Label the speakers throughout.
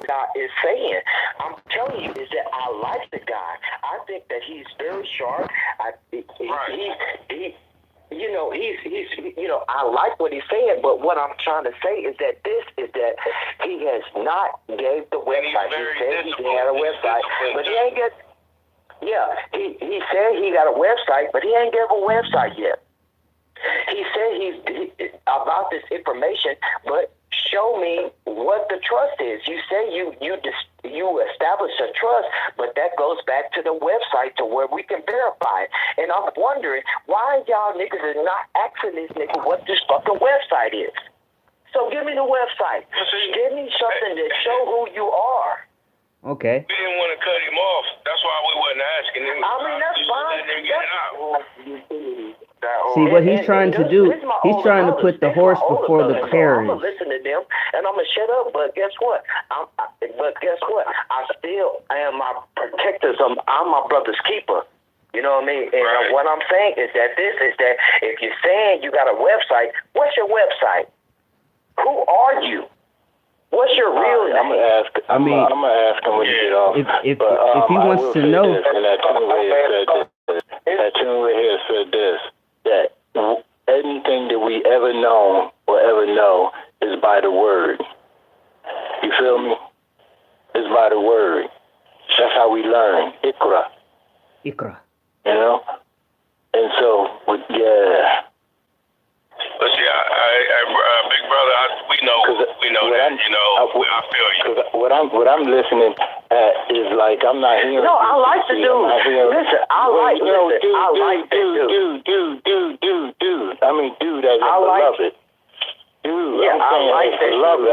Speaker 1: guy is saying. I'm telling you, is that I like the guy. I think that he's very sharp. I like what he's saying, but what I'm trying to say is that he has not gave the website. He said he had a website, but he ain't get. Yeah, he said he got a website, but he ain't gave a website yet. He said he's about this information, but show me what the trust is. You say you establish a trust, but that goes back to the website to where we can verify it. And I'm wondering why y'all niggas is not asking this nigga what this fucking website is. So give me the website. Give me something to show who you are.
Speaker 2: Okay.
Speaker 3: We didn't want to cut him off. That's why we wasn't asking him.
Speaker 1: I mean, that's fine.
Speaker 2: See, what he's trying to do, he's trying to put the horse before the carriage.
Speaker 1: I'm going to listen to them, and I'm going to shut up, but guess what? I still am my protectors. I'm my brother's keeper. You know what I mean? And
Speaker 3: right.
Speaker 1: What I'm saying is that if you're saying you got a website, what's your website? Who are you? What's your real name?
Speaker 4: I'm gonna ask. I'm gonna ask him when you get off.
Speaker 2: If he wants to know,
Speaker 4: that tune right here said this: that anything that we ever know or ever know is by the word. You feel me? It's by the word. That's how we learn. Ikra.
Speaker 2: Ikra.
Speaker 4: You know. And so, yeah.
Speaker 3: But see, big brother, we know that. I feel you.
Speaker 4: Because what I'm listening at is like I'm not hearing.
Speaker 1: No, I like the dude. Listen, I like the dude.
Speaker 4: I mean, dude, as I love it. Dude,
Speaker 1: yeah,
Speaker 4: I
Speaker 1: like that.
Speaker 4: Love it.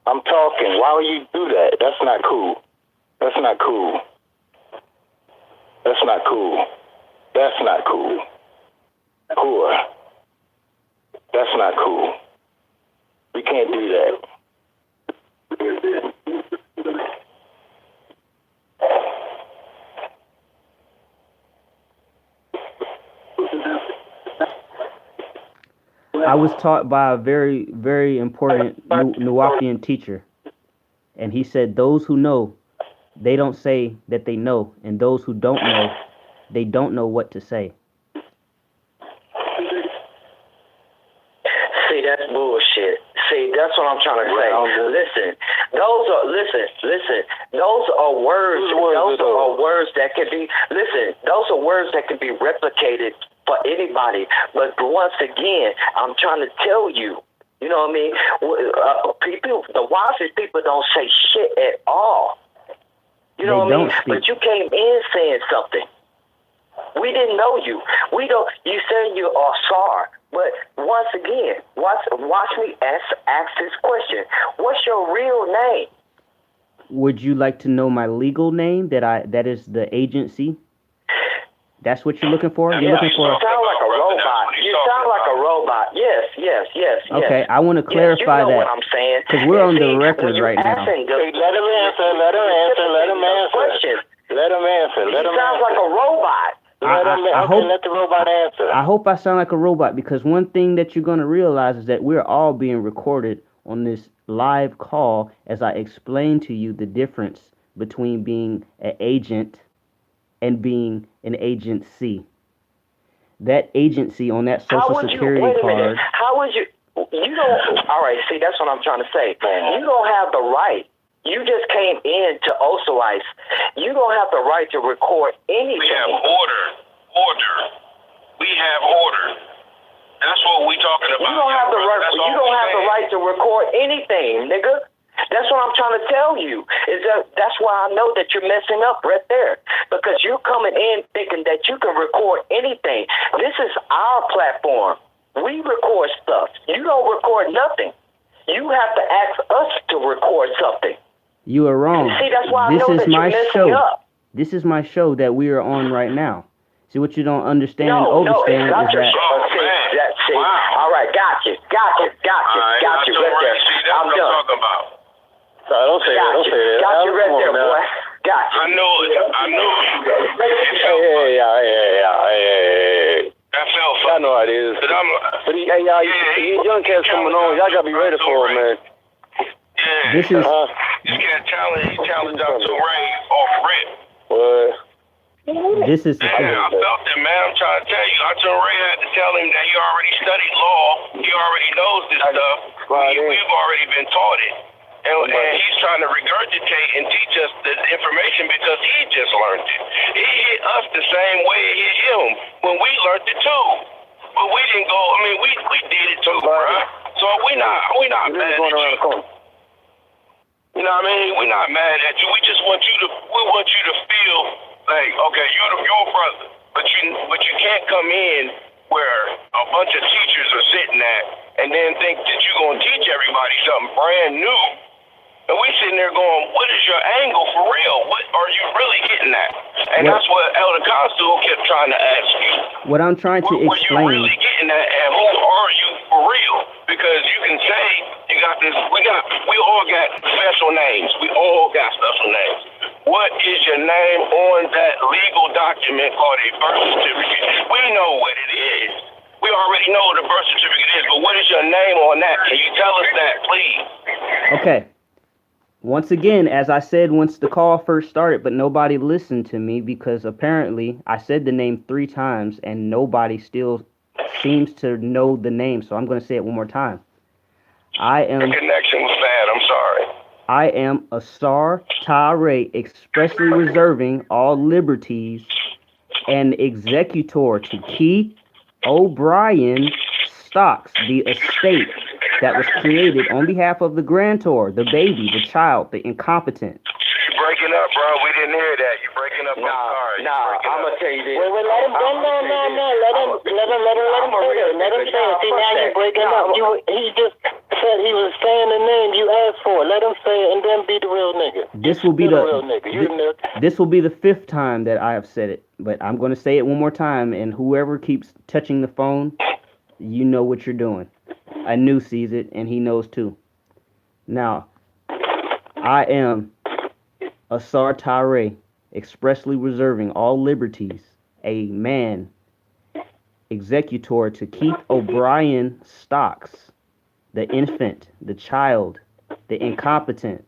Speaker 4: I'm talking. Why would you do that? That's not cool. That's not cool. That's not cool. That's not cool. Cool. That's not cool. We can't do that.
Speaker 2: I was taught by a very, very important Nuwapian teacher, and he said those who know, they don't say that they know, and those who don't know, they don't know what to say.
Speaker 1: See, that's bullshit. See, that's what I'm trying to say. Listen, those are words. Those are words that can be. Listen, those are words that can be replicated for anybody. But once again, I'm trying to tell you. You know what I mean? People, the wisest people don't say shit at all. You know what I mean? But you came in saying something. We didn't know you. We don't. You said you are sorry. But once again, watch me ask this question. What's your real name?
Speaker 2: Would you like to know my legal name? That is the agency. That's what you're looking for? You're looking for.
Speaker 1: You sound like a robot. You sound like a robot. Yes.
Speaker 2: Okay, I want to clarify
Speaker 1: you know
Speaker 2: that.
Speaker 1: What I'm saying?
Speaker 2: Because we're on the record right now.
Speaker 4: Let him answer. Let him answer.
Speaker 1: He sounds like a robot.
Speaker 4: Let the robot answer.
Speaker 2: I hope I sound like a robot, because one thing that you're going to realize is that we're all being recorded on this live call as I explain to you the difference between being an agent and being an agency. That agency on that social security card.
Speaker 1: How would you don't, all right, see, that's what I'm trying to say. You don't have the right. You just came in to Osolice. You don't have the right to record anything.
Speaker 3: We have order. We have order. That's what we talking about.
Speaker 1: You don't have the right. You don't have the right to record anything, nigga. That's what I'm trying to tell you. That's why I know that you're messing up right there, because you're coming in thinking that you can record anything. This is our platform. We record stuff. You don't record nothing. You have to ask us to record something.
Speaker 2: You are wrong.
Speaker 1: See, that's why I know that you're messing up.
Speaker 2: This is my show that we are on right now. See, what you don't understand and overstand is that.
Speaker 1: Wow. All right, got you right there. I'm done.
Speaker 4: Don't say that.
Speaker 1: Got you right there, boy. Got you.
Speaker 3: I know.
Speaker 4: Hey.
Speaker 3: That felt funny.
Speaker 4: I know how it is. But y'all, you young cats coming on, y'all gotta be ready for it, man.
Speaker 3: Yeah. This cat he challenged Dr. Ray off rip.
Speaker 4: What?
Speaker 2: This is the thing.
Speaker 3: I felt it, man. I'm trying to tell you. Dr. Ray had to tell him that he already studied law. He already knows this stuff. We've already been taught it. And he's trying to regurgitate and teach us the information because he just learned it. It hit us the same way it hit him when we learned it too. But we didn't go, I mean, we did it too, bro. So we not mad at you. You know what I mean? We're not mad at you. We just want you to feel like, okay, you're a brother, but you can't come in where a bunch of teachers are sitting at and then think that you're gonna teach everybody something brand new. And we sitting there going, what is your angle for real? What are you really getting at? And that's what Elder Consul kept trying to ask you.
Speaker 2: What I'm trying to explain.
Speaker 3: What you really getting at, and who are you for real? Because you can say you got this. We all got special names. We all got special names. What is your name on that legal document called a birth certificate? We know what it is. We already know what a birth certificate is, but what is your name on that? Can you tell us that, please?
Speaker 2: Okay. Once again, as I said once the call first started, but nobody listened to me because apparently I said the name 3 times and nobody still seems to know the name. So I'm going to say it one more time. The
Speaker 3: connection was bad. I'm sorry.
Speaker 2: I am Asar Tare, expressly reserving all liberties and executor to Keith O'Brien Stocks, the estate that was created on behalf of the grantor, the baby, the child, the incompetent.
Speaker 3: You're breaking up, bro. We didn't hear that. You're breaking up.
Speaker 1: I'm gonna tell you this.
Speaker 4: Wait, let him. No. Let him say it. See, now you're breaking up. He just said he was saying the name you asked for. Let him say it and then be the real nigga.
Speaker 2: This will be this will be the 5th time that I have said it, but I'm going to say it one more time, and whoever keeps touching the phone, you know what you're doing. Anu sees it, and he knows too. Now, I am Asar Tare, expressly reserving all liberties, a man, executor to Keith O'Brien Stocks, the infant, the child, the incompetent.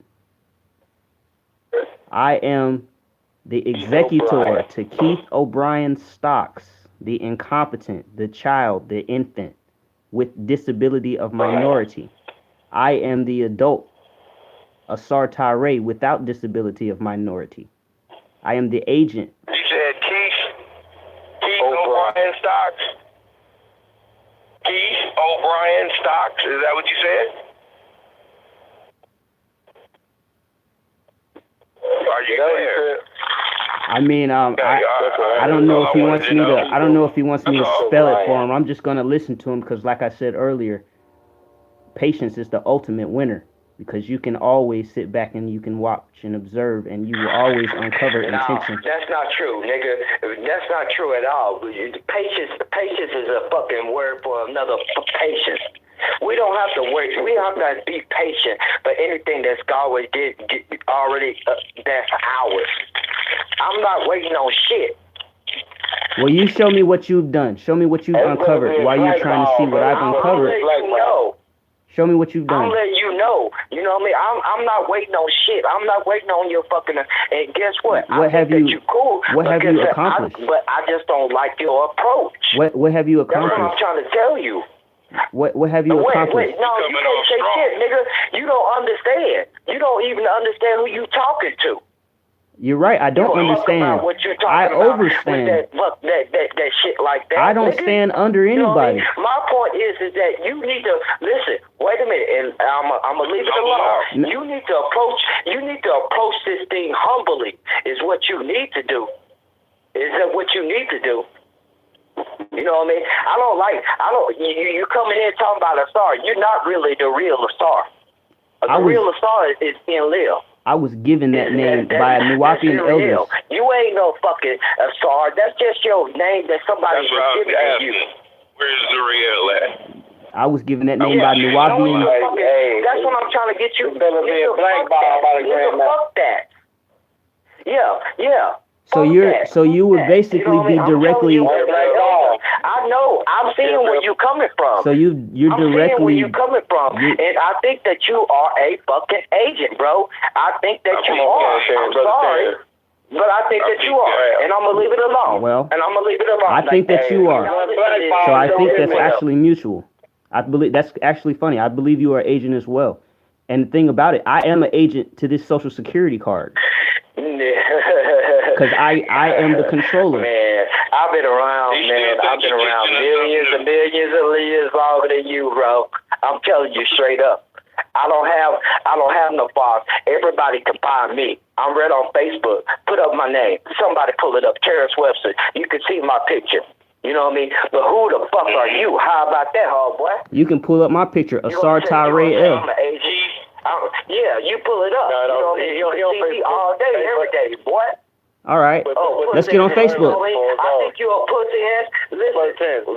Speaker 2: I am the executor to Keith O'Brien Stocks, the incompetent, the child, the infant, with disability of minority. I am the adult, Asar Tare, without disability of minority. I am the agent.
Speaker 3: You said Keith O'Brien Stocks? Keith O'Brien Stocks, is that what you said? Are you there?
Speaker 2: I mean, I don't know if he wants me to. I don't know if he wants me to spell it for him. I'm just gonna listen to him because, like I said earlier, patience is the ultimate winner. Because you can always sit back and you can watch and observe, and you will always uncover intention.
Speaker 1: That's not true, nigga. That's not true at all. Patience is a fucking word for another patience. We don't have to wait. We don't have to be patient for anything that's always that's ours. I'm not waiting on shit.
Speaker 2: Well, you show me what you've done. Show me what you've uncovered while you're trying to see what I've uncovered. Show me what you've done.
Speaker 1: I'm letting you know. You know what I mean? I'm not waiting on shit. I'm not waiting on your fucking. And guess what?
Speaker 2: What have you?
Speaker 1: Cool.
Speaker 2: What have you accomplished?
Speaker 1: But I just don't like your approach.
Speaker 2: What have you accomplished?
Speaker 1: That's what I'm trying to tell you.
Speaker 2: What have you accomplished?
Speaker 1: No, you can't say shit, nigga. You don't understand. You don't even understand who you talking to.
Speaker 2: You're right. I don't understand. I overstand.
Speaker 1: That shit like that.
Speaker 2: I don't stand under anybody.
Speaker 1: You know my point is that you need to listen. Wait a minute, and I'm gonna leave it alone. You need to approach this thing humbly. Is what you need to do. Is that what you need to do? You know what I mean? You coming in talking about a star. You're not really the real star. The real star is in Lil.
Speaker 2: I was given that name by Nuwapian elders.
Speaker 1: You ain't no fucking star. That's just your name that somebody has given to you.
Speaker 3: Where's the real at?
Speaker 2: I was given that name by Nuwapian.
Speaker 1: That's what I'm trying to get you. Fuck that. Yeah.
Speaker 2: So you would basically be directly.
Speaker 1: I know. I'm seeing where you're coming from.
Speaker 2: So you're
Speaker 1: I'm
Speaker 2: directly.
Speaker 1: seeing where you're coming from, and I think that you are a fucking agent, bro. I think that you are. I'm sorry. But I think that you are, and I'm gonna leave it alone.
Speaker 2: Well,
Speaker 1: and I'm gonna leave it alone.
Speaker 2: I think that you are. So I think that's actually mutual. I believe that's actually funny. I believe you are an agent as well. And the thing about it, I am an agent to this Social Security card. Because I am the controller.
Speaker 1: Man, I've been around, I've been around millions and millions of years longer than you, bro. I'm telling you straight up. I don't have no boss. Everybody can find me. I'm right on Facebook. Put up my name. Somebody pull it up. Terrence Webster. You can see my picture. You know what I mean? But who the fuck are you? How about that, hard boy?
Speaker 2: You can pull up my picture, Asar Tyree L.
Speaker 1: Yeah, you pull it up. No, you know what I mean? All day, every day, boy.
Speaker 2: All right. Let's get on Facebook.
Speaker 1: I think you a pussy ass. Listen. No,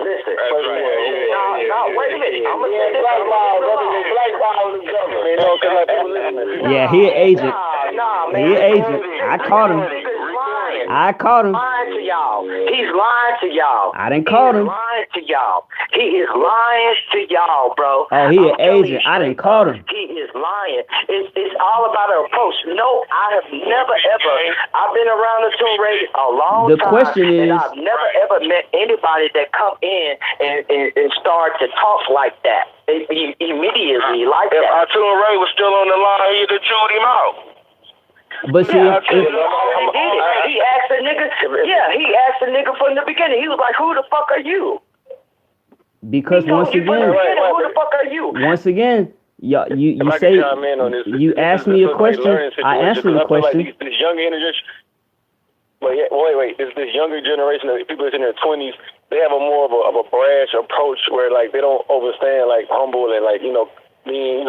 Speaker 1: wait a minute. I'm gonna say this.
Speaker 2: Yeah, he an agent.
Speaker 1: Nah, man.
Speaker 2: He an agent. I caught him. I caught him.
Speaker 1: Lying to y'all. He's lying to y'all.
Speaker 2: I didn't call him.
Speaker 1: He's lying to y'all. He is lying to y'all, bro.
Speaker 2: Oh, he an agent. I didn't call him.
Speaker 1: He is lying. It's all about an approach. No, I have never ever. I've been around the Tune Radio a long time.
Speaker 2: The question is,
Speaker 1: and I've never ever met anybody that come in and start to talk like that. Immediately like that.
Speaker 3: If Tune Ray was still on the line, he'd have chewed him out.
Speaker 2: But see,
Speaker 1: he asked the nigga. Yeah, he asked the nigga from the beginning. He was like, "Who the fuck are you?"
Speaker 2: Because once again,
Speaker 1: who the fuck are you?
Speaker 2: Once again, you say you asked me a question. I answered the question.
Speaker 4: This younger generation, wait. This younger generation of people that's in their 20s, they have a more of a brash approach where like they don't understand like humble and like being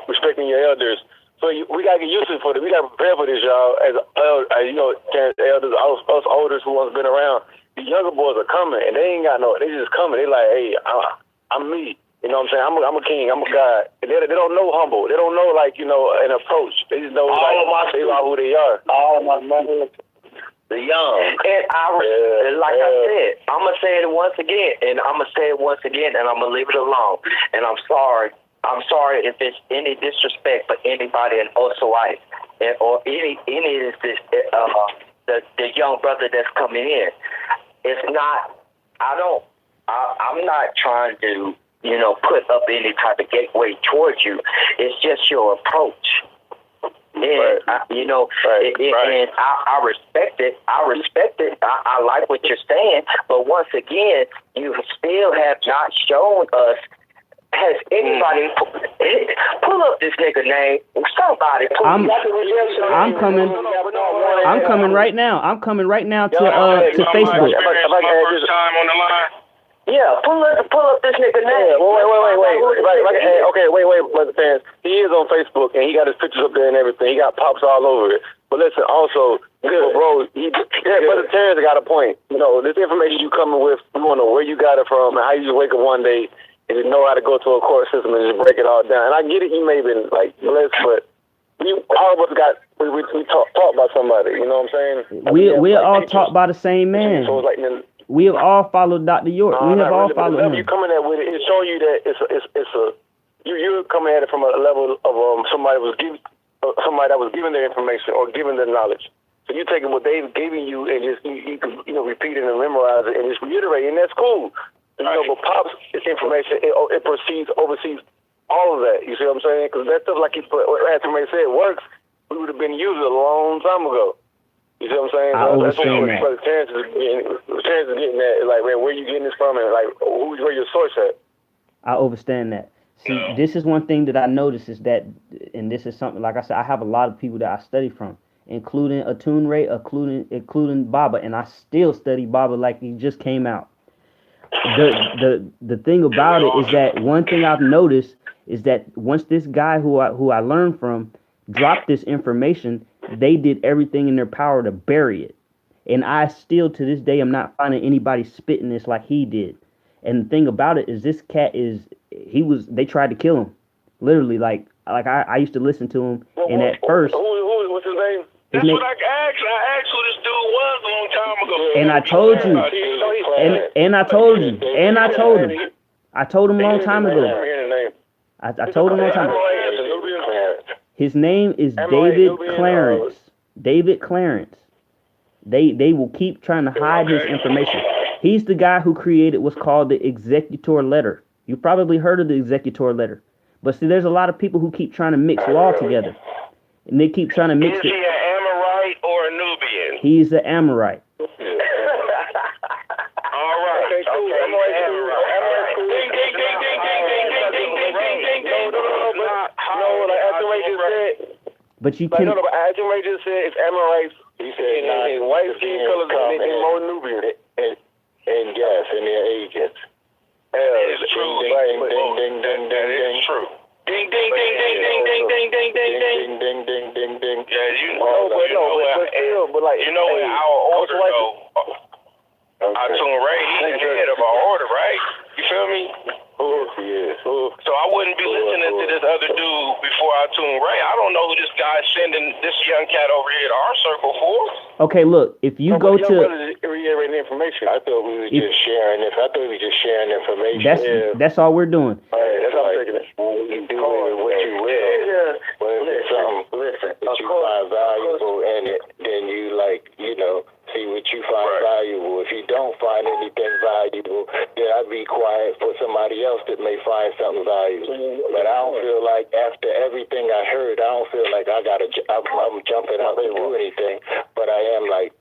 Speaker 4: respecting your elders. So we gotta get used to it for this. We gotta prepare for this, y'all. As elders, us olders who once been around. The younger boys are coming, and they ain't got they just coming. They like, hey, I'm me. You know what I'm saying? I'm a king. I'm a god. And they don't know humble. They don't know an approach. They just know they are who they are.
Speaker 1: All of my brothers, the young. And I said, I'm gonna say it once again, and I'm gonna leave it alone. And I'm sorry. I'm sorry if it's any disrespect for anybody in Osawite or any of this the young brother that's coming in. It's not. I'm not trying to put up any type of gateway towards you. It's just your approach. And and I respect it. I like what you're saying, but once again, you still have not shown us. Has anybody pull up this nigga name? Somebody pull
Speaker 2: I'm coming right now. I'm coming right now to Facebook.
Speaker 3: First time on the line.
Speaker 1: Yeah, pull up this nigga name.
Speaker 4: Wait, brother fans. He is on Facebook and he got his pictures up there and everything. He got pops all over it. But listen, also, bro, Brother Terrence got a point. This information you coming with, we want to know where you got it from and how you just wake up one day and just know how to go to a court system and just break it all down. And I get it, you may have been blessed, but all of us we taught by somebody. You know what I'm saying?
Speaker 2: We are all taught by the same man.
Speaker 4: So it's
Speaker 2: we have all folled Dr. York. We have all followed him.
Speaker 4: You coming at with it, it's showing you that you're coming at it from a level of somebody that was giving their information or giving their knowledge. So you taking what they've given you and just you repeat it and memorize it and just reiterate, and that's cool. But Pops, this information, it oversees all of that. You see what I'm saying? Because that stuff, like as somebody said, works. We would have been using it a long time ago. You see what I'm saying?
Speaker 2: I understand that.
Speaker 4: Terrence is getting that. Like, man, where you getting this from? And like, where your source at? I
Speaker 2: understand that. See, this is one thing that I noticed is that, and this is something, like I said, I have a lot of people that I study from, including Atun Ray, including Baba, and I still study Baba like he just came out. The thing about it is that one thing I've noticed is that once this guy who I learned from dropped this information, they did everything in their power to bury it. And I still to this day am not finding anybody spitting this like he did. And the thing about it is this cat they tried to kill him. Literally, like I used to listen to him, and at first
Speaker 4: what's his name?
Speaker 3: That's what I asked. I asked who this dude was a long time ago.
Speaker 2: And I told you. And I told you. And I told him. I told him a long time ago. I told him a long time ago. His name is David Clarence. David Clarence. They will keep trying to hide his information. He's the guy who created what's called the executor letter. You probably heard of the executor letter. But see, there's a lot of people who keep trying to mix law together. And they keep trying to mix it.
Speaker 3: Is he an Amorite or a Nubian?
Speaker 2: He's an Amorite.
Speaker 3: All right. Okay, cool. Amorite. Ding, ding, ding, ding, ding, ding, ding, ding, ding, ding, ding. No, like after Ray just said.
Speaker 2: But you can.
Speaker 3: No, but after Ray just said it's Amorites. He said in white skin colors and more Nubian.
Speaker 4: And yes, and they're agents.
Speaker 3: It's true. Ding, ding, ding, ding, ding, ding. True. Ding, ding, ding, ding, ding, ding, ding, ding, ding, ding,
Speaker 4: ding, ding, ding, ding.
Speaker 3: Yeah, you know, but like, you know, in our order though, Atun Ray, he's the head of our order, right? You feel me? So I wouldn't be listening to this other dude before Atun Ray. I don't know who this guy's sending this young cat over here to our circle for.
Speaker 2: Okay, look, if you go to
Speaker 3: reiterating information,
Speaker 4: I thought we were just sharing. I thought we were just sharing information.
Speaker 2: That's all we're doing.
Speaker 4: That's all I'm taking it. You do what you will. But if it's something that you find valuable in it, then you see what you find valuable. If you don't find anything valuable, then I'd be quiet for somebody else that may find something valuable. But I don't feel like after everything I heard, I don't feel like I'm jumping out to do anything. But I am like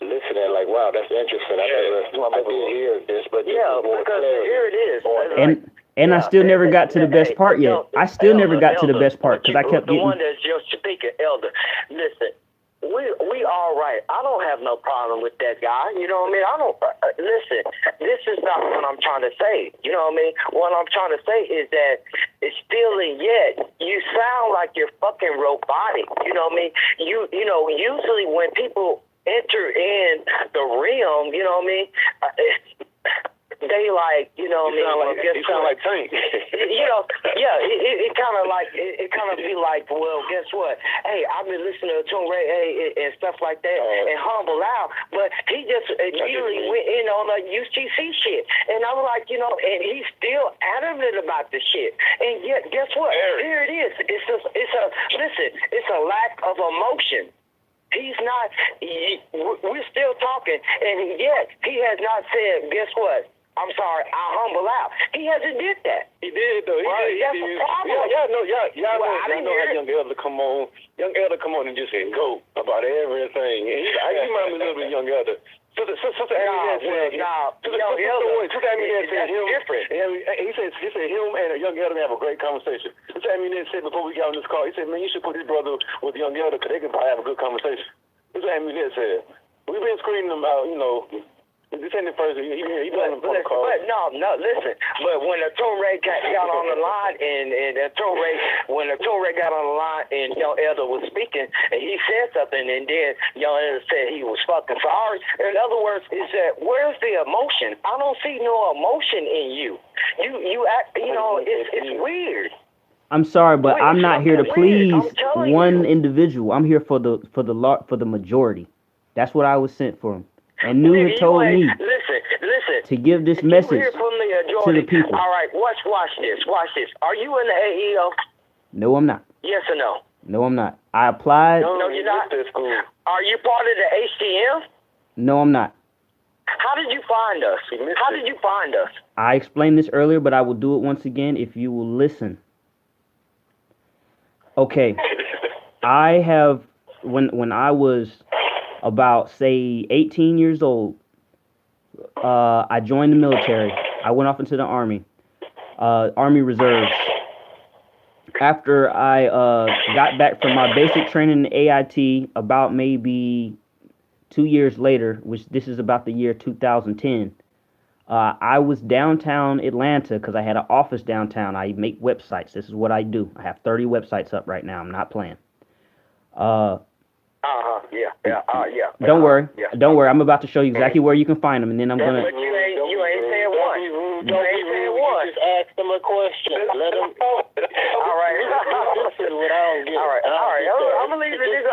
Speaker 4: listening, like, wow, that's interesting. I did hear this, but
Speaker 1: because here it is.
Speaker 2: And I still never got to the best part yet. I still never got to the best part because I kept getting.
Speaker 1: The one that's just speaking, Elder. Listen. We all right. I don't have no problem with that guy. You know what I mean? I don't listen. This is not what I'm trying to say. You know what I mean? What I'm trying to say is that it's still in yet. You sound like you're fucking robotic. You know what I mean? You know. Usually when people enter in the realm, you know what I mean? They like, you know what I mean?
Speaker 3: It sound like Tank.
Speaker 1: You know, yeah, it kind of be like, well, guess what? Hey, I've been listening to Atun Ray and stuff like that and humble out, but he just immediately went in on the UCC shit. And I'm like, you know, and he's still adamant about the shit. And yet, guess what? Here it is. It's a lack of emotion. He's not, we're still talking, and yet he has not said, guess what? I'm sorry, I humble out. He hasn't did that.
Speaker 3: He did though.
Speaker 1: That's a problem.
Speaker 3: Y'all know how Young Elder come on. Young Elder come on and just say go about everything. And he remind me a little bit of Young Elder. Sister Amy said different. He said him and Young Elder have a great conversation. Sister Amy said before we got on this call, he said, man, you should put his brother with Young Elder because they can probably have a good conversation. Sister Amy said, we've been screening them out, you know. This ain't the first. He done the call.
Speaker 1: But no, listen. But when Atun Ray got on the line, when Atun Ray got on the line, and Young Elder was speaking, and he said something, and then Young Elder said he was fucking sorry. In other words, is that where's the emotion? I don't see no emotion in you. You act. You know, it's weird.
Speaker 2: I'm sorry, but I'm not here to please one individual. I'm here for the majority. That's what I was sent for. And New had told me
Speaker 1: listen,
Speaker 2: to give this message to the people.
Speaker 1: All right, watch this. Are you in the AEO?
Speaker 2: No, I'm not.
Speaker 1: Yes or no?
Speaker 2: No, I'm not. I applied.
Speaker 1: No, you're not. Are you part of the HTM?
Speaker 2: No, I'm not.
Speaker 1: How did you find us?
Speaker 2: I explained this earlier, but I will do it once again if you will listen. Okay. I have, when I was about, say, 18 years old, I joined the military. I went off into the Army Reserves. After I got back from my basic training in AIT, about maybe 2 years later, which this is about the year 2010, I was downtown Atlanta because I had an office downtown. I make websites. This is what I do. I have 30 websites up right now. I'm not playing. Don't worry. I'm about to show you exactly where you can find them, and then I'm gonna.
Speaker 1: But you ain't saying one. You ain't saying one.
Speaker 4: Just ask them a question. Let them.
Speaker 1: All right.
Speaker 4: This is what I don't get.
Speaker 1: All right. I'm gonna leave it.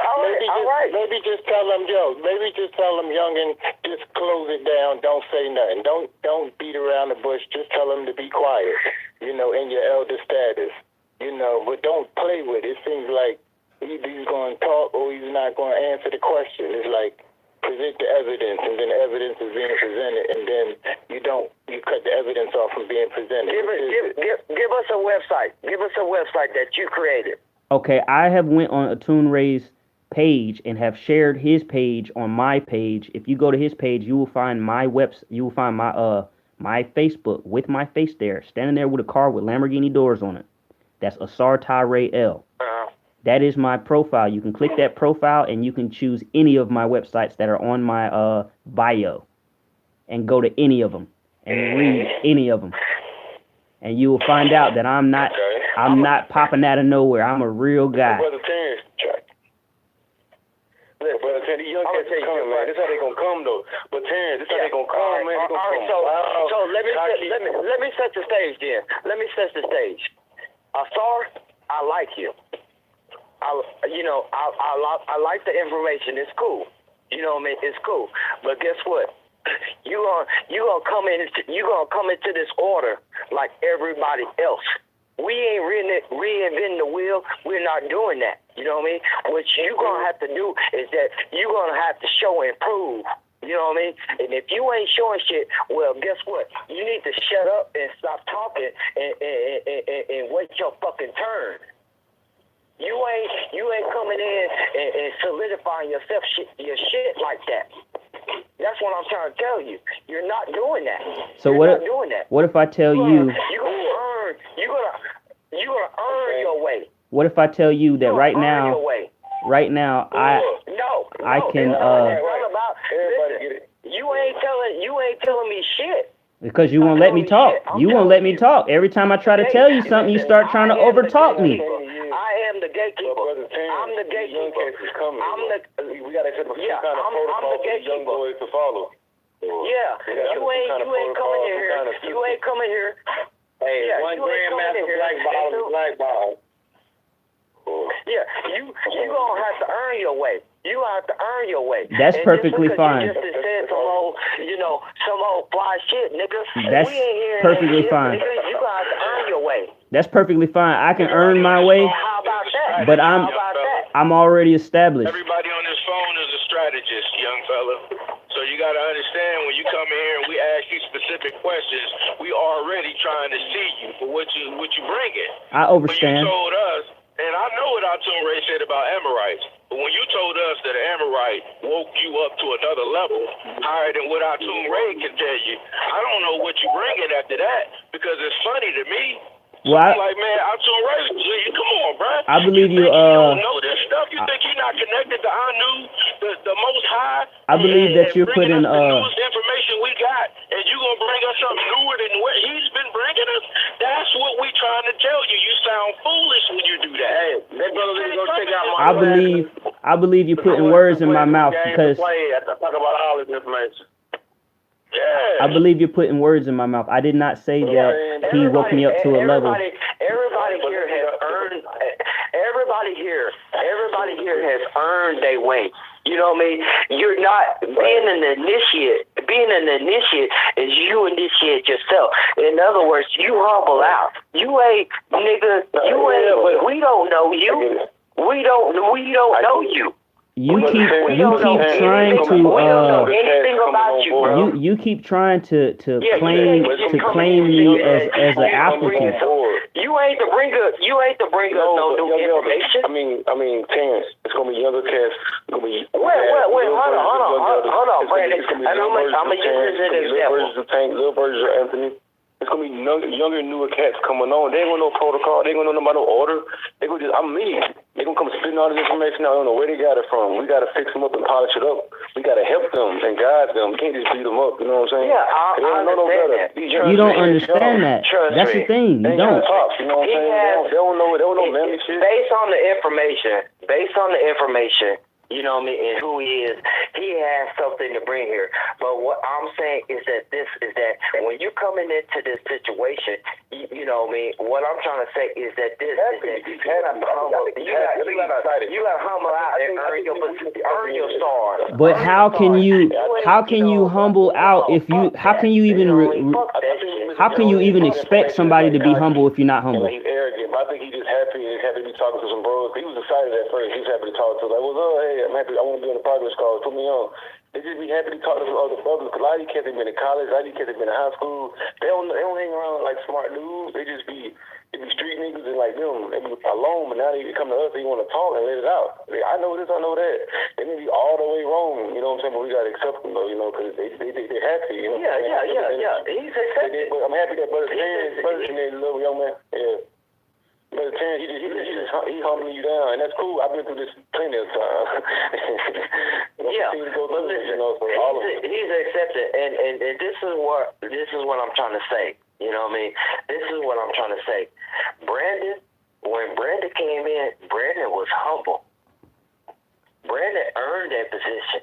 Speaker 4: maybe just tell them, youngin, just close it down. Don't say nothing. Don't beat around the bush. Just tell them to be quiet. In your elder status. But don't play with it. It seems like either he's going to talk or he's not going to answer the question. It's like present the evidence, and then the evidence is being presented, and then you cut the evidence off from being presented.
Speaker 1: Give us a website. Give us a website that you created.
Speaker 2: Okay, I have went on Atune Ray's page and have shared his page on my page. If you go to his page, you will find my You will find my Facebook with my face there, standing there with a car with Lamborghini doors on it. That's Asar Ray L. That is my profile. You can click that profile and you can choose any of my websites that are on my bio and go to any of them and read any of them. And you will find out that I'm not popping out of nowhere. I'm a real guy.
Speaker 4: Brother Terrence, the young cats is coming, man. This how they gonna come though. But Terrence, this how they gonna come, man.
Speaker 1: All right, so let me set the stage then. Let me set the stage. Asar, I like you. I like the information. It's cool. You know what I mean? It's cool. But guess what? You gonna come into this order like everybody else. We ain't reinventing the wheel. We're not doing that. You know what I mean? What you gonna have to do is that you gonna have to show and prove. You know what I mean? And if you ain't showing shit, well, guess what? You need to shut up and stop talking and wait your fucking turn. You ain't coming in and solidifying your shit like that. That's what I'm trying to tell you. You're not doing that.
Speaker 2: So
Speaker 1: You're not doing that.
Speaker 2: What if I tell you?
Speaker 1: You're gonna earn your way.
Speaker 2: What if I tell you that right now I can
Speaker 1: you ain't telling me shit.
Speaker 2: Because you won't let me talk. You won't let me talk. Every time I try to tell you something, you start trying to overtalk me.
Speaker 1: I am the gatekeeper. I'm the gatekeeper.
Speaker 4: We gotta set some kind of protocol for the young boys to follow.
Speaker 1: Yeah, you ain't coming here. You ain't coming here.
Speaker 4: Hey, one grandmaster blackball.
Speaker 1: Yeah, you gonna have to earn your way. You have to earn your way.
Speaker 2: That's perfectly fine.
Speaker 1: You just said some old fly shit, nigga.
Speaker 2: That's perfectly fine.
Speaker 1: Nigga, you gonna have to earn your way.
Speaker 2: That's perfectly fine. I can earn my way.
Speaker 1: How about that?
Speaker 2: But I'm already established.
Speaker 3: Everybody on this phone is a strategist, young fella. So you got to understand, when you come in here and we ask you specific questions, we already trying to see you for what you bringing.
Speaker 2: I overstand.
Speaker 3: When you told us, and I know what Atune Ray said about Amorites, but when you told us that an Amorite woke you up to another level higher than what Atune Ray can tell you, I don't know what you bringing after that, because it's funny to me.
Speaker 2: Well,
Speaker 3: I'm like, man, Atune Ray, come on, bro.
Speaker 2: I believe you.
Speaker 3: You don't know this stuff. You think you're not connected to Anu, the Most High?
Speaker 2: I believe that you're putting
Speaker 3: the newest information we got, and you gonna bring us something newer than what he's been bringing us? That's what we trying to tell you. You sound foolish when you do that. Hey, that brother is gonna take out my.
Speaker 2: I believe you're putting words in my mouth because
Speaker 4: I talk about all this information.
Speaker 3: Yeah.
Speaker 2: I believe you're putting words in my mouth. I did not say that he woke me up to a level.
Speaker 1: Everybody here has earned. Everybody here has earned their way. You know what I mean? You're not being an initiate. Being an initiate is you initiate yourself. In other words, you humble out. You ain't, nigga. You ain't. We don't know you. We don't know you.
Speaker 2: You keep trying to you keep trying to claim me as an applicant.
Speaker 1: You ain't to bring us no new information.
Speaker 4: I mean, Terrence, it's gonna be younger cats. Hold on,
Speaker 1: Brandon. And I'm gonna use this as an example.
Speaker 4: Little versions of Tank, little versions of Anthony. It's gonna be younger, newer cats coming on. They ain't gonna know protocol. They ain't gonna know about no order. They gonna just, I'm me. They gonna come spitting all this information. I don't know where they got it from. We gotta fix them up and polish it up. We gotta help them and guide them. We can't just beat them up. You know what I'm saying?
Speaker 1: Yeah, I understand that.
Speaker 2: You don't understand that. That's the thing. You don't.
Speaker 4: You know what I'm saying? They don't know manly shit.
Speaker 1: Based on the information, you know what I mean, and who he is, he has something to bring here. But what I'm saying is that when you're coming into this situation, you know what I mean, what I'm trying to say is that you gotta humble out and earn your stars.
Speaker 2: But how can you humble out if you, how can you even expect somebody to be humble if you're not humble?
Speaker 4: He's arrogant, but I think he's just happy. He's happy to be talking to some bros. He was excited at first. He's happy to talk to. Like, what's up? Hey, I'm happy. I want to be on the progress call. Put me on. They just be happy to talk to some other brothers. Cause a lot of these kids have been in college. A lot of these kids have been in high school. They don't hang around like smart dudes. They be street niggas and like them. They be alone, but now they come to us. They want to talk and let it out. Like, I know this. I know that. They may be all the way wrong. You know what I'm saying? But we gotta accept them though. You know, because they're happy. You know.
Speaker 1: Yeah. He's accepted.
Speaker 4: I'm happy that Brother Terrence, little young man. Yeah. Brother Terrence, he humbling you down, and that's cool. I've been through this plenty of times.
Speaker 1: But listen, he's accepted, and this is what I'm trying to say. You know what I mean? This is what I'm trying to say. When Brandon came in, Brandon was humble. Brandon earned that position.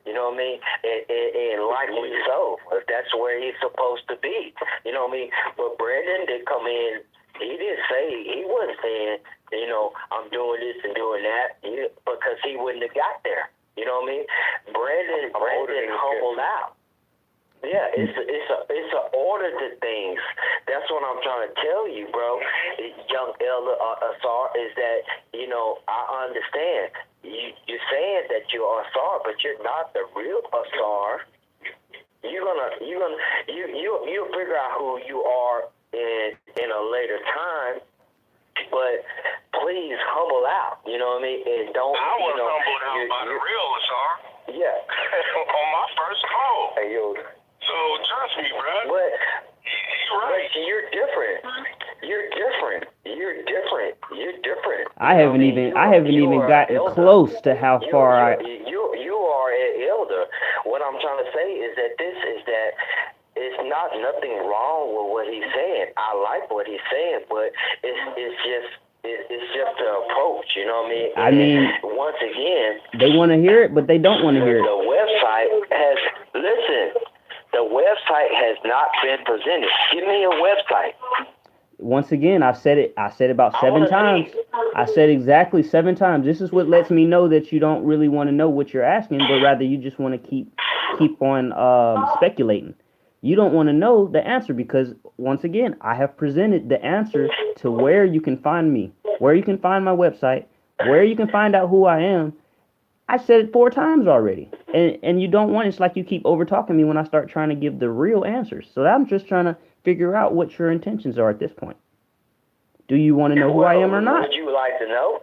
Speaker 1: You know what I mean? And likely so, if that's where he's supposed to be. You know what I mean? But Brandon did come in. He wasn't saying, you know, I'm doing this and doing that, because he wouldn't have got there. You know what I mean? Brandon humbled out. Yeah, it's an order to things. That's what I'm trying to tell you, bro. Young Elder Asar, is that, you know, I understand. You're saying that you're Asar, but you're not the real Asar. You'll figure out who you are in a later time, but please humble out. You know what I mean? And don't.
Speaker 3: I was humbled out by the real Asar.
Speaker 1: Yeah.
Speaker 3: On my first call.
Speaker 1: Hey, yo.
Speaker 3: So trust me, bro.
Speaker 1: But
Speaker 3: you're right.
Speaker 1: But you're different.
Speaker 2: I haven't even gotten close to how far
Speaker 1: You are an elder. What I'm trying to say is that it's not nothing wrong with what he's saying. I like what he's saying, but it's just the approach, you know what I mean? Once again,
Speaker 2: they want to hear it, but they don't want to hear it.
Speaker 1: The website has not been presented. Give me a website.
Speaker 2: Once again, I said it about 7 times. I said exactly 7 times. This is what lets me know that you don't really want to know what you're asking, but rather you just want to keep on speculating. You don't want to know the answer because, once again, I have presented the answer to where you can find me, where you can find my website, where you can find out who I am. I said it 4 times already. And you don't want, it's like you keep over-talking me when I start trying to give the real answers. So I'm just trying to figure out what your intentions are at this point. Do you want to know who I am or not?
Speaker 1: Would you like to know?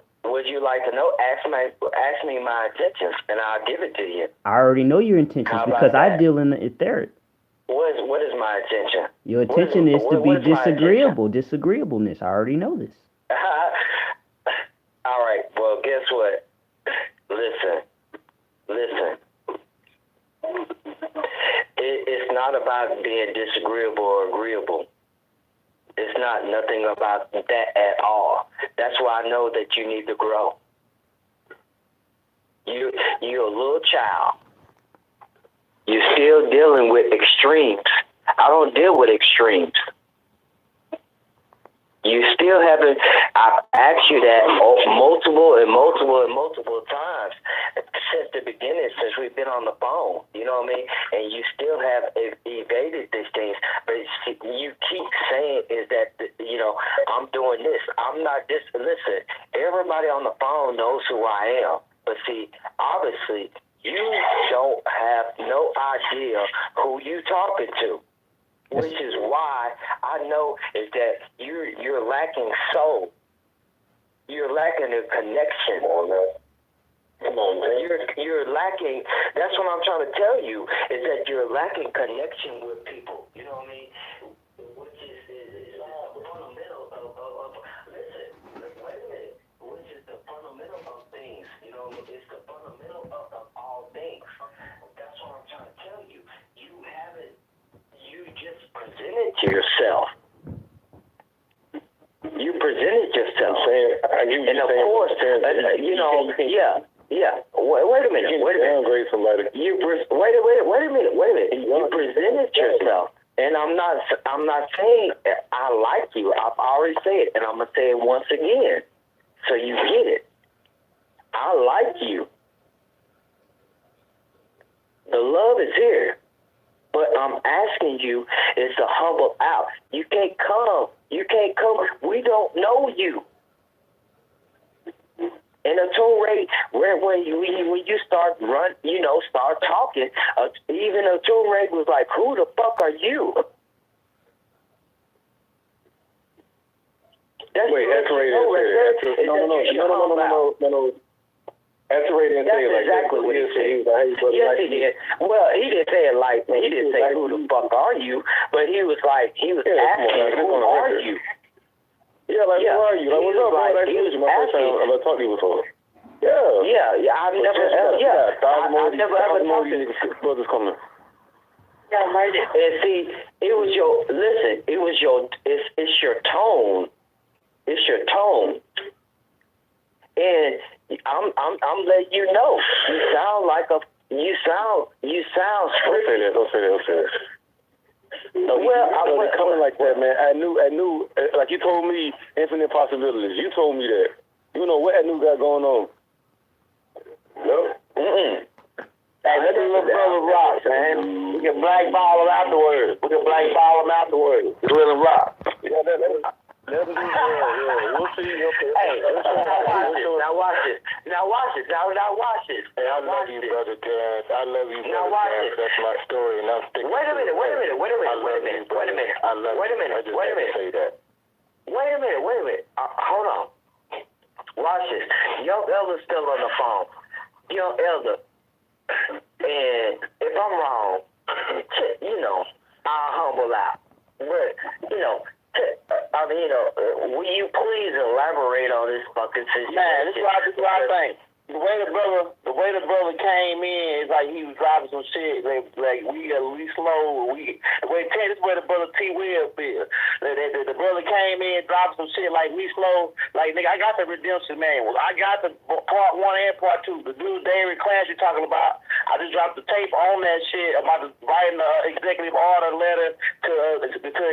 Speaker 1: Ask me my intentions, and I'll give it to you.
Speaker 2: I already know your disagreeable because I deal in the etheric.
Speaker 1: What is my intention?
Speaker 2: Your intention is to be disagreeable. Disagreeableness. I already know this.
Speaker 1: All right. Well, guess what? Listen. It's not about being disagreeable or agreeable. It's not nothing about that at all. That's why I know that you need to grow. You're a little child. You're still dealing with extremes. I don't deal with extremes. You still haven't. I've asked you that multiple times since the beginning, since we've been on the phone. You know what I mean? And you still have evaded these things. But you keep saying is that, you know, I'm doing this. I'm not this. Listen, everybody on the phone knows who I am. But see, obviously, you don't have no idea who you talking to. Which is why I know is that you're lacking soul. You're lacking a connection. Come on, man. You're lacking. That's what I'm trying to tell you is that you're lacking connection with people. You know what I mean? Which is the fundamental of listen. Wait a minute. Which is the fundamental of things. You know, it's the fundamental of all things. That's what I'm trying to tell you. You haven't. You just presented yourself. You presented yourself. And of course, you know, yeah. Yeah. Wait a minute.
Speaker 4: Downgrade somebody.
Speaker 1: Wait a minute. You presented yourself, and I'm not saying I like you. I've already said it, and I'm gonna say it once again, so you get it. I like you. The love is here, but I'm asking you is to humble out. You can't come. We don't know you. And a tune rate, when you start start talking, even a tune rate was like, "Who the fuck are you?"
Speaker 4: Wait, X-Ray didn't say that. No. X-Ray didn't say it like
Speaker 1: exactly
Speaker 4: that.
Speaker 1: What he said. Yes, he did. Well, he didn't say it like that. He didn't say, "Who the fuck are you?" But he was asking, "Who are you?"
Speaker 4: Yeah, who are you? Like, what's up, bro? That's usually my first time I've talked to you before. Yeah.
Speaker 1: I've never ever talked to you.
Speaker 4: Brothers coming.
Speaker 1: And see, it's your tone. It's your tone. And I'm letting you know. You sound scripted.
Speaker 4: Don't say that. No, well, coming like that, man. I knew, like you told me, infinite possibilities. You told me that. You know what Anu got going on? No.
Speaker 1: Hey, let the little brother rock, man. We can blackball him afterwards. Let him rock.
Speaker 4: Yeah, let him do yeah. We'll see. Okay.
Speaker 1: Hey, now watch it. Now watch it.
Speaker 4: Hey, I love you, brother Dan. I love you, brother Dan. That's my story, and I'm sticking.
Speaker 1: Wait a minute.
Speaker 4: I love you. I just had to say that.
Speaker 1: Wait a minute. Hold on. Watch this. Young Elder's still on the phone. Young Elder. And if I'm wrong, I'll humble out. But, will you please elaborate on this fucking situation?
Speaker 5: Man, this is what I think. The way the brother came in is like he was driving some shit. Like we slow. This is where the brother T Will is. The brother came in, dropped some shit like we slow. Like nigga, I got the redemption manual. I got the part 1 and part 2. The dude David Clash you're talking about. I just dropped the tape on that shit about writing the executive order letter to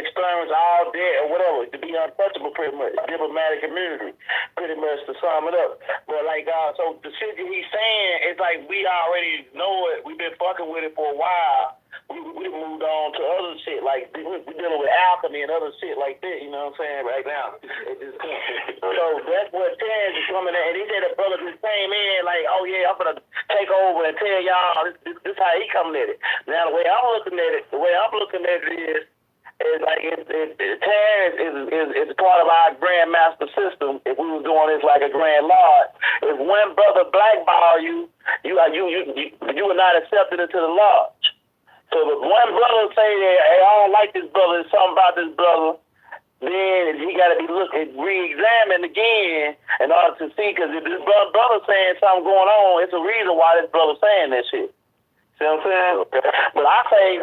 Speaker 5: exterminate all debt or whatever to be untouchable, pretty much diplomatic immunity, pretty much to sum it up. But like so. The shit that he's saying is like we already know it. We've been fucking with it for a while. We moved on to other shit like we're dealing with alchemy and other shit like that. You know what I'm saying? Right now, so that's what Terrence is coming at. And he said the brother just came in like, oh yeah, I'm gonna take over and tell y'all this how he coming at it. Now the way I'm looking at it is. It's like Terrence is part of our grandmaster system. If we were doing this like a grand lord, if one brother blackball you are not accepted into the lodge. So if one brother say that, hey, I don't like this brother, there's something about this brother, then he got to be re-examined again in order to see. Because if this brother saying something going on, it's a reason why this brother saying that shit. See what I'm saying? But I say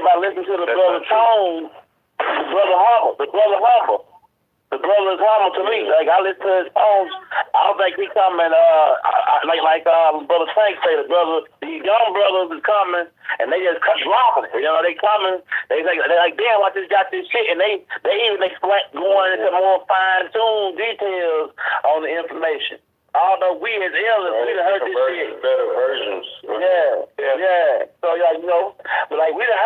Speaker 5: by listening to the brother Tone, the brother humble. The brother is humble to me. Like I listen to his tones, I don't think he coming. Like Brother Tank say, these young brothers is coming, and they just dropping it. They coming. They're like, damn, I just got this shit, and they even explain going into more fine-tuned details on the information. Although we as elders, we done heard this shit.
Speaker 4: Better versions.
Speaker 5: Yeah. So but like we done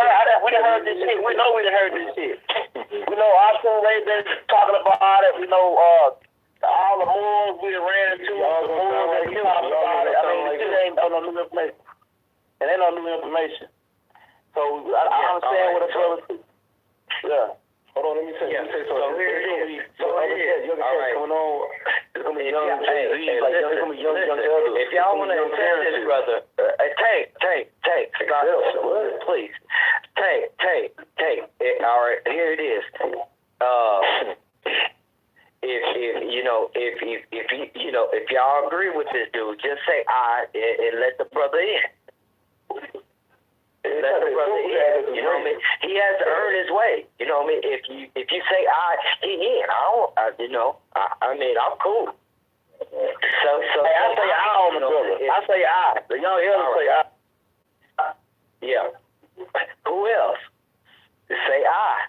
Speaker 5: heard this shit. We know we done heard this shit. We know our team they been talking about it. We know all the moves we done ran into. The moves that you talking about it. I mean, this ain't no new information. And ain't no new information. So I understand what a brother. Yeah.
Speaker 4: Hold on, let me say something.
Speaker 1: So here it is. All right.
Speaker 4: Coming on. It's gonna be young Jay-Z.
Speaker 1: It's gonna be young elders. If y'all want to accept this, brother, take. Stop. Please. Take. All right. Here it is. If y'all agree with this dude, just say I and let the brother in. Let the brother in. You know what I mean? He has to earn his way. You know what I mean? If you say he in, I don't. I'm cool.
Speaker 5: Hey, I say I on the brother. I say I. The young elders say I.
Speaker 1: Yeah. Who else? Say I.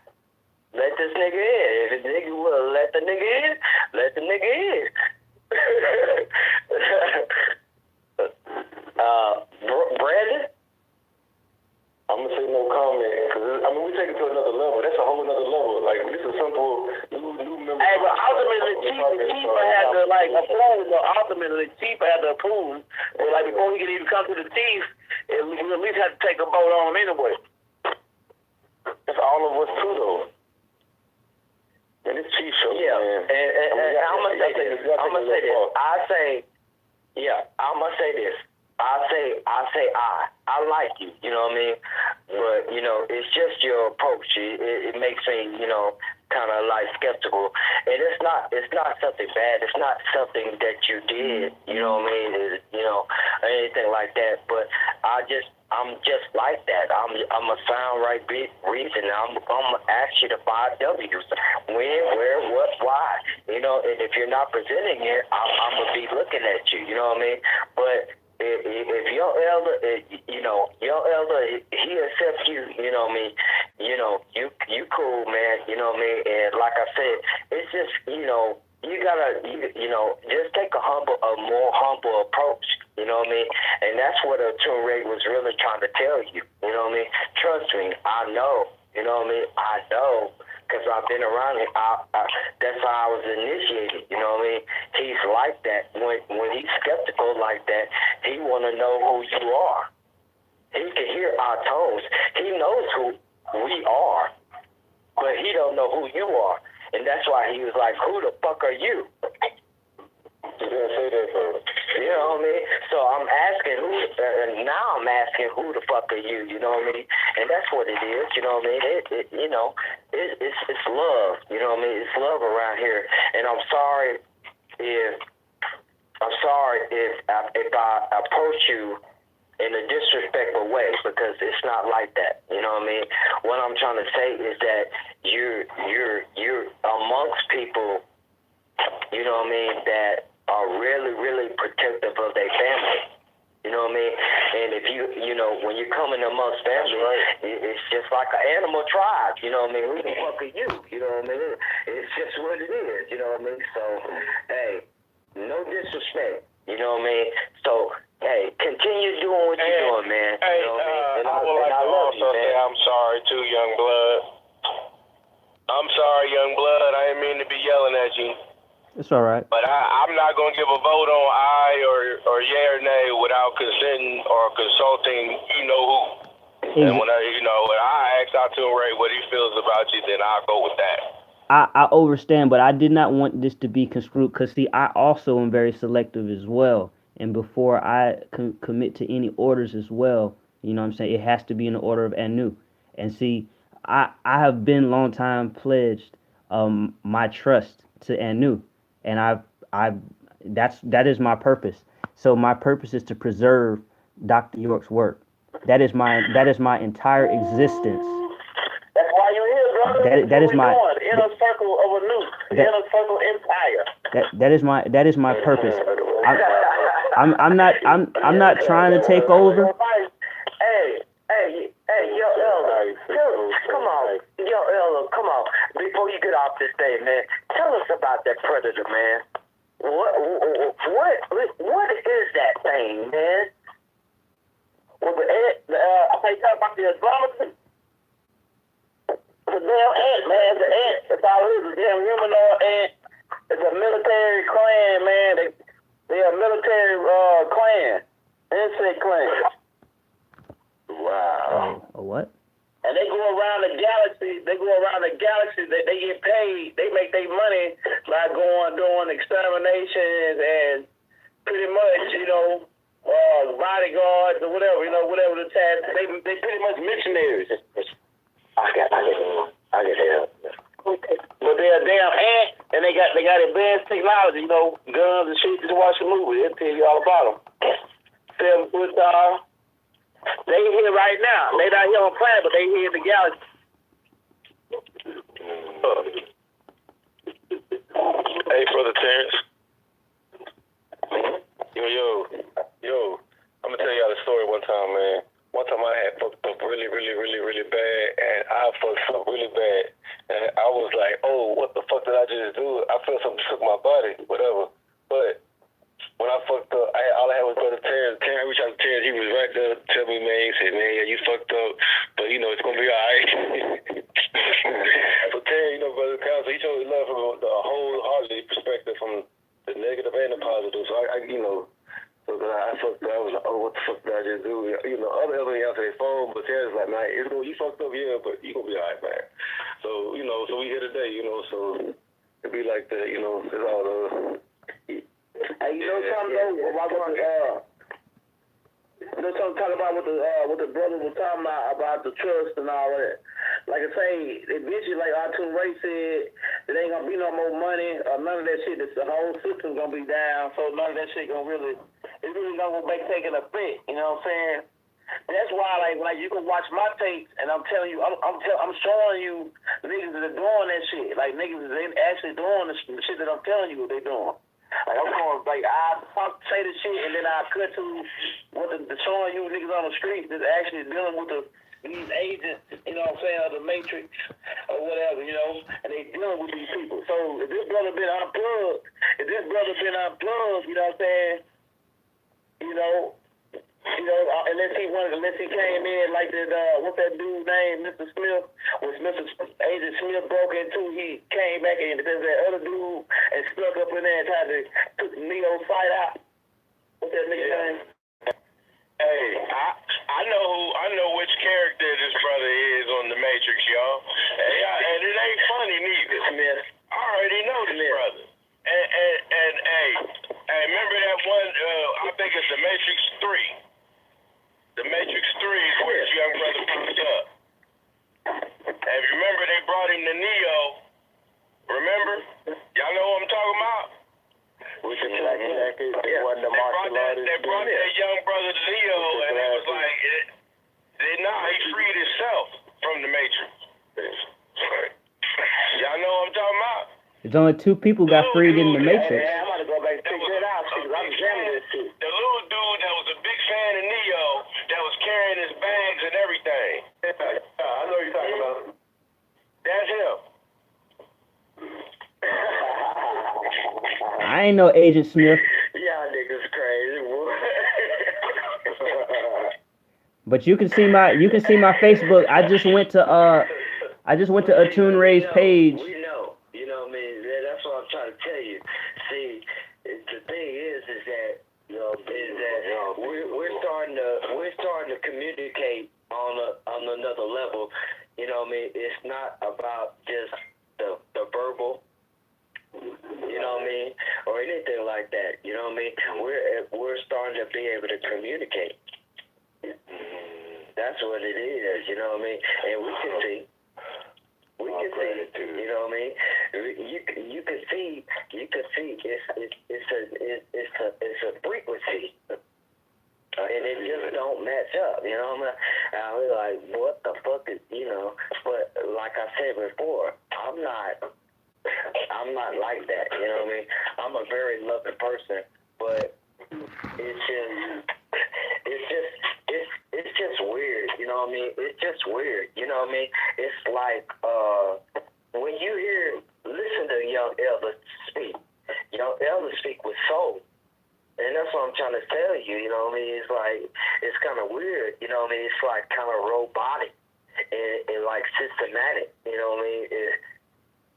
Speaker 1: Let this nigga in. If the nigga will let the nigga in, let the nigga in. Brandon?
Speaker 6: I'm gonna say no comment because we take it to another level. That's a whole another level. Like this is simple new member.
Speaker 5: Hey, but ultimately, the chief had to like approve. But ultimately, the chief had to approve. But like before he could even come to the chief, we at least had to take a vote on him anyway.
Speaker 6: That's all of us too, though. And it's chief show,
Speaker 1: yeah.
Speaker 6: Man.
Speaker 1: And I'm gonna say this. I'm gonna say this. I'm gonna say this. I like you, you know what I mean? But, you know, it's just your approach. It makes me, you know, kind of like skeptical. And it's not something bad. It's not something that you did, you know what I mean? You know, or anything like that. But I'm just like that. I'm a sound right reason. I'm gonna ask you the 5 W's: when, where, what, why. You know, and if you're not presenting it, I'm gonna be looking at you. You know what I mean? But if your elder, your elder, he accepts you. You know what I mean? You know, you cool, man. You know what I mean? And like I said, it's just, you know, you gotta, just take a more humble approach. You know what I mean? And that's what a Touré was really trying to tell you. You know what I mean? Trust me, I know. You know what I mean? I know, because I've been around him. That's how I was initiated. You know what I mean? He's like that. When he's skeptical like that, he want to know who you are. He can hear our tones. He knows who we are, but he don't know who you are. And that's why he was like, who the fuck are you?
Speaker 6: You didn't say that first.
Speaker 1: You know what I mean? So I'm asking now I'm asking who the fuck are you? You know what I mean? And that's what it is. You know what I mean? It's love. You know what I mean? It's love around here. And I'm sorry if I approach you in a disrespectful way, because it's not like that. You know what I mean? What I'm trying to say is that you're amongst people, you know what I mean, that are really, really protective of their family. You know what I mean? And if you know, when you're coming amongst family, it's just like an animal tribe. You know what I mean? Who the fuck are you? You know what I mean? It's just what it is. You know what I mean? So, hey, no disrespect. You know what I mean? So, hey, continue doing what you're doing, man.
Speaker 3: Hey,
Speaker 1: you know what I mean?
Speaker 3: I would like to also say I'm sorry too, young blood. I'm sorry, young blood. I didn't mean to be yelling at you.
Speaker 2: It's all right.
Speaker 3: But I'm not going to give a vote on aye or yay or nay without consenting or consulting you know who. And when I ask out to Ray what he feels about you, then I'll go with that.
Speaker 2: I understand, but I did not want this to be construed, because, see, I also am very selective as well. And before I commit to any orders as well, you know what I'm saying, it has to be in the order of Anu. And see, I have been long time pledged my trust to Anu. And that is my purpose. So my purpose is to preserve Dr. York's work. That is my entire existence.
Speaker 5: That's why you're here, brother.
Speaker 2: That is my
Speaker 5: the inner circle of a new, the inner circle empire.
Speaker 2: That is my purpose. I'm not trying to take over.
Speaker 1: Hey, yo, Elder, come on, before you get off this day, man, tell us about that predator, man. What is that thing, man?
Speaker 5: Well, I talk about the Islamic. It's a damn ant, man. It's an ant. That's all it is. It's a damn humanoid ant. It's a military clan, man. They're a military clan. Insect clan.
Speaker 1: Wow.
Speaker 2: A what?
Speaker 5: And they go around the galaxy. They get paid. They make their money by doing exterminations and pretty much, bodyguards or whatever, whatever the task. They pretty much missionaries.
Speaker 1: I get help.
Speaker 5: But they're a damn ant, and they got advanced technology, guns and shit. Just watch the movie. They'll tell you all about them. They here right now. They not here on planet, but they here in the galaxy.
Speaker 3: Hey, Brother Terrence.
Speaker 6: when I fucked up, all I had was brother Terrence. I reached out to Terrence. He was right there to tell me, man. He said, man, yeah, you fucked up, but you know it's gonna be all right. So Terrence, brother Council, he showed his love from the wholehearted perspective, from the negative and the positive. So so I fucked up. I was like, oh, what the fuck did I just do? Other elderly answer their phone, but Terrence like, man, you fucked up, yeah, but you gonna be all right, man. So so we here today, so it be like that, it's all the.
Speaker 5: Hey, something though about something talk about what the brother was talking about the trust and all that. Like I say, eventually, like Artun Ray said, there ain't gonna be no more money or none of that shit. The whole system's gonna be down, so none of that shit it's really not gonna make taking effect. You know what I'm saying? That's why, like you can watch my tapes, and I'm telling you, I'm showing you niggas that are doing that shit. Like niggas that actually doing the shit that I'm telling you what they doing. Like I'm going, I say the shit, and then I cut to showing you niggas on the street that's actually dealing with these agents, you know what I'm saying, of the Matrix or whatever, and they dealing with these people. So if this brother been unplugged, you know what I'm saying, unless he came in like that, what's that dude's name, Mr. Smith, when Agent Smith broke into, he came back and there's that other dude and stuck up in there and tried to took Neo's fight out. What's that nigga name?
Speaker 3: Hey, I know which character this brother is on the Matrix, y'all. And it ain't funny neither.
Speaker 5: Smith.
Speaker 3: I already know this brother. And hey, remember that one, I think it's the Matrix 3. The Matrix 3 is where this young brother popped up. And remember they brought him to Neo. Remember? Y'all know what I'm talking about?
Speaker 6: With the black jacket,
Speaker 3: They brought that young brother to Neo, and it was like, he freed himself from the Matrix. Y'all know what I'm talking about?
Speaker 2: There's only two people got freed in the Matrix.
Speaker 5: Yeah, I'm about to go back and check that out because I'm jamming this shit.
Speaker 3: The little dude that was a big fan of Neo, that was carrying his bags and everything.
Speaker 6: I know what you're talking about.
Speaker 3: That's him.
Speaker 2: I ain't no Agent Smith.
Speaker 5: Y'all niggas crazy, boy.
Speaker 2: But you can see my Facebook. I just went to Atune Ray's page.
Speaker 1: We know. You know what I mean? That's what I'm trying to tell you. See, the thing is that we're starting to communicate on another level. You know what I mean? It's not about just the verbal. You know what I mean? Or anything like that. You know what I mean? We're starting to be able to communicate. That's what it is. You know what I mean? And we can see. You know what I mean? You can see. It's a frequency, and it just don't match up. You know what I mean? I was like, what the fuck is But like I said before, I'm not like that. You know what I mean? I'm a very loving person, but it's just weird. You know what I mean? It's just weird. You know what I mean? It's like when you listen to young elders speak with soul. And that's what I'm trying to tell you, you know what I mean? It's like, it's kind of weird, you know what I mean? It's like kind of robotic and like systematic, you know what I mean?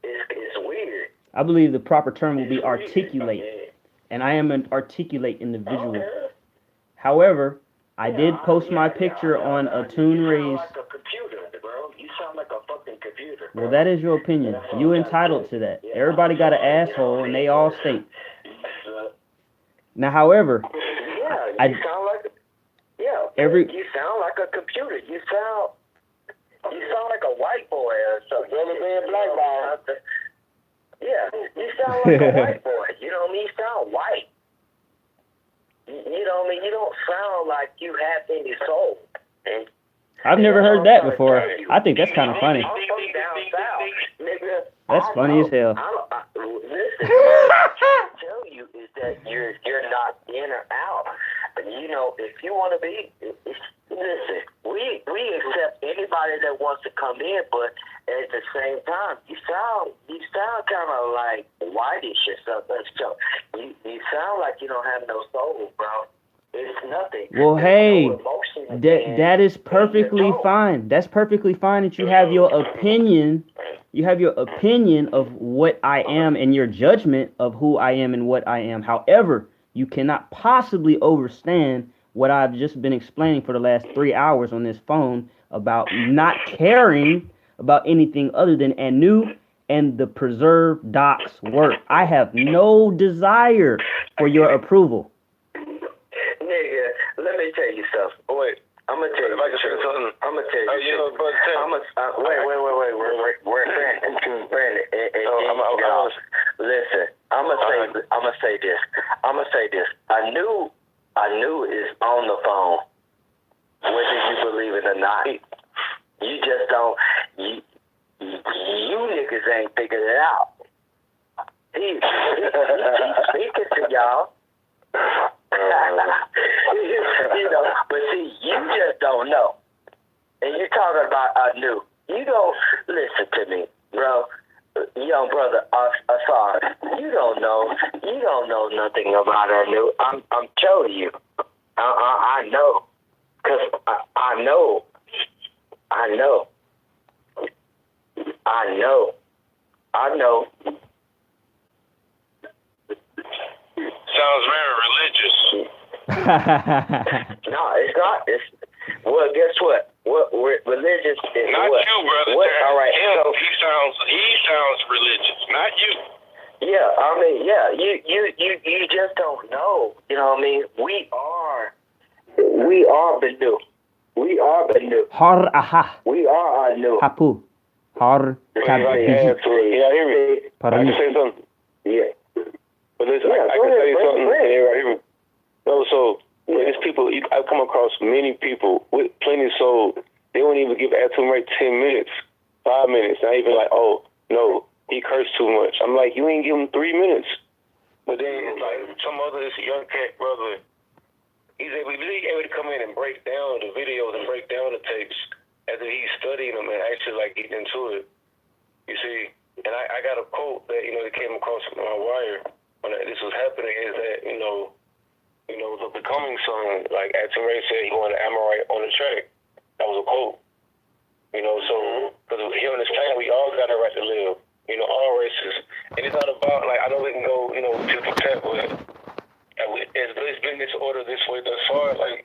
Speaker 1: It's weird.
Speaker 2: I believe the proper term will be articulate. And I am an articulate individual. However, I did post my picture on Atune Ray's.
Speaker 1: You sound like a computer, bro. You sound like a fucking computer. Bro.
Speaker 2: Well, that is your opinion. You entitled to that. Everybody got an asshole, and they all state. Now, however,
Speaker 1: you sound like you sound like a computer. You sound like a white boy or something. Black boy. Yeah, you sound like a white boy. You know what I mean? You sound white. You know what I mean? You don't sound like you have any soul. And
Speaker 2: I've never heard that before. I think that's kind of funny.
Speaker 1: I'm from down south, nigga.
Speaker 2: That's funny as hell.
Speaker 1: Listen, what I'm trying to tell you is that you're not in or out. You know, if you want to be, listen, we accept anybody that wants to come in, but at the same time, you sound kind of like whitish or something. So, You sound like you don't have no soul, bro. It's nothing.
Speaker 2: Well,
Speaker 1: There's
Speaker 2: hey,
Speaker 1: no emotion
Speaker 2: that is perfectly fine. That's perfectly fine that you have your opinion. You have your opinion of what I am and your judgment of who I am and what I am. However, you cannot possibly understand what I've just been explaining for the last 3 hours on this phone about not caring about anything other than Anu and the preserved docs work. I have no desire for your approval.
Speaker 1: Nigga, let me tell you something.
Speaker 6: Wait.
Speaker 1: I'm gonna tell you.
Speaker 6: If I can say something.
Speaker 1: I'm gonna tell you.
Speaker 6: But
Speaker 1: wait. We're Brandon. Listen, I'm gonna say this. I knew is on the phone, whether you believe it or not. You just don't. You niggas ain't figured it out. He's speaking to y'all. But see, you just don't know. And you're talking about I knew. You don't listen to me, bro. Young brother, sorry. You don't know. You don't know nothing about I knew. I'm telling you. I know. Cause I know.
Speaker 3: Sounds very religious.
Speaker 1: No, it's not. Well, guess what? What religious is
Speaker 3: not
Speaker 1: what?
Speaker 3: You, brother.
Speaker 1: All right.
Speaker 3: Him,
Speaker 1: So,
Speaker 3: he sounds religious, not you.
Speaker 1: Yeah, I mean, yeah, you just don't know. You know what I mean? We are Benu. We are Benu.
Speaker 2: Har aha.
Speaker 1: We are Anu.
Speaker 2: Hapu. Har tabiji.
Speaker 6: Yeah, hear me. I can say something.
Speaker 1: Yeah.
Speaker 6: But listen, I can tell you something. Hear me. No, so there's people. I've come across many people with plenty of soul. They won't even give Atum right 10 minutes, 5 minutes. Not even like, oh no, he cursed too much. I'm like, you ain't give him 3 minutes. But then it's like some other this young cat brother. He's able to come in and break down the videos and break down the tapes after he's studying them and actually like getting into it. You see, and I got a quote that that came across my wire when this was happening is that the Becoming song, like Atum Ray said, he wanted Amorite on the track. That was a quote. So because here on this planet we all got a right to live. All races, and it's not about like I know we can go to the tap, but it's been this order this way thus far. Like